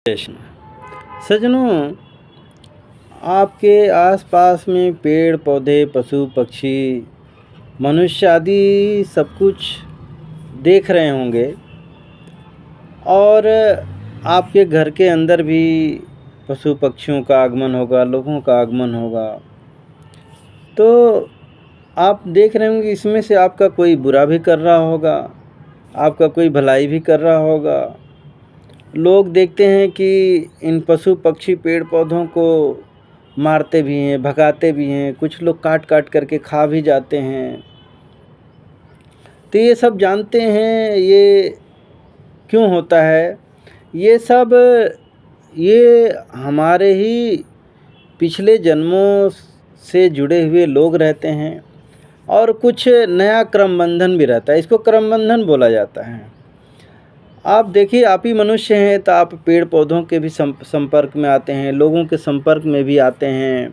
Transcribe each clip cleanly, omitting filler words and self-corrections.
जश्न। सज्जनों, आपके आसपास में पेड़ पौधे, पशु पक्षी, मनुष्य आदि सब कुछ देख रहे होंगे और आपके घर के अंदर भी पशु पक्षियों का आगमन होगा, लोगों का आगमन होगा। तो आप देख रहे होंगे इसमें से आपका कोई बुरा भी कर रहा होगा, आपका कोई भलाई भी कर रहा होगा। लोग देखते हैं कि इन पशु पक्षी पेड़ पौधों को मारते भी हैं, भगाते भी हैं, कुछ लोग काट काट करके खा भी जाते हैं। तो ये सब जानते हैं ये क्यों होता है। ये हमारे ही पिछले जन्मों से जुड़े हुए लोग रहते हैं और कुछ नया क्रम बंधन भी रहता है। इसको क्रम बंधन बोला जाता है। आप देखिए, आप ही मनुष्य हैं तो आप पेड़ पौधों के भी संपर्क में आते हैं, लोगों के संपर्क में भी आते हैं,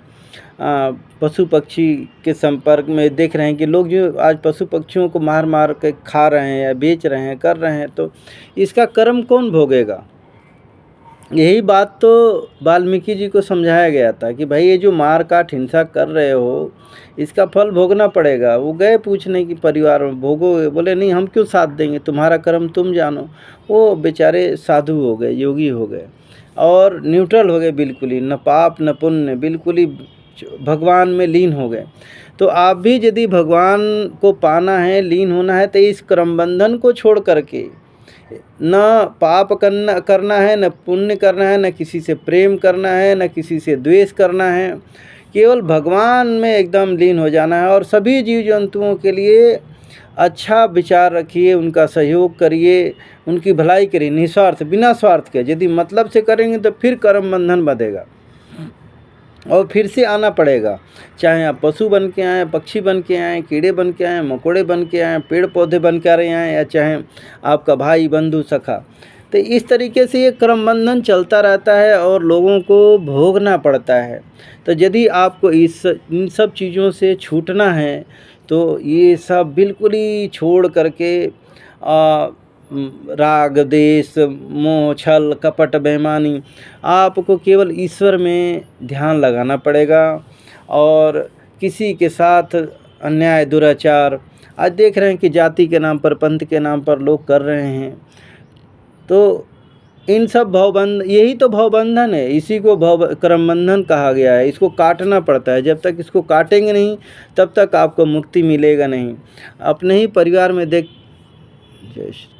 पशु पक्षी के संपर्क में देख रहे हैं कि लोग जो आज पशु पक्षियों को मार मार के खा रहे हैं या बेच रहे हैं, कर रहे हैं, तो इसका कर्म कौन भोगेगा। यही बात तो वाल्मीकि जी को समझाया गया था कि भाई ये जो मार काट हिंसा कर रहे हो इसका फल भोगना पड़ेगा। वो गए पूछने की परिवार में, भोगोगे? बोले नहीं, हम क्यों साथ देंगे, तुम्हारा कर्म तुम जानो। वो बेचारे साधु हो गए, योगी हो गए और न्यूट्रल हो गए, बिल्कुल ही न पाप न पुण्य, बिल्कुल ही भगवान में लीन हो गए। तो आप भी यदि भगवान को पाना है, लीन होना है, तो इस क्रम बंधन को छोड़ करके न पाप करना है, न पुण्य करना है, न किसी से प्रेम करना है, न किसी से द्वेष करना है। केवल भगवान में एकदम लीन हो जाना है और सभी जीव जंतुओं के लिए अच्छा विचार रखिए, उनका सहयोग करिए, उनकी भलाई करिए, निस्वार्थ, बिना स्वार्थ के। यदि मतलब से करेंगे तो फिर कर्म बंधन बंधेगा और फिर से आना पड़ेगा। चाहे आप पशु बन के आएँ, पक्षी बन के आएँ, कीड़े बन के आएँ, मकोड़े बन के आएँ, पेड़ पौधे बन के आए आएँ, या चाहे आपका भाई बंधु सखा। तो इस तरीके से ये क्रम बंधन चलता रहता है और लोगों को भोगना पड़ता है। तो यदि आपको इन सब चीज़ों से छूटना है तो ये सब बिल्कुल ही छोड़ करके राग देश मोह छल कपट बेईमानी, आपको केवल ईश्वर में ध्यान लगाना पड़ेगा। और किसी के साथ अन्याय दुराचार आज देख रहे हैं कि जाति के नाम पर, पंथ के नाम पर लोग कर रहे हैं। तो इन सब यही तो भवबंधन है, इसी को क्रम बंधन कहा गया है। इसको काटना पड़ता है, जब तक इसको काटेंगे नहीं तब तक आपको मुक्ति मिलेगा नहीं। अपने ही परिवार में जय श्री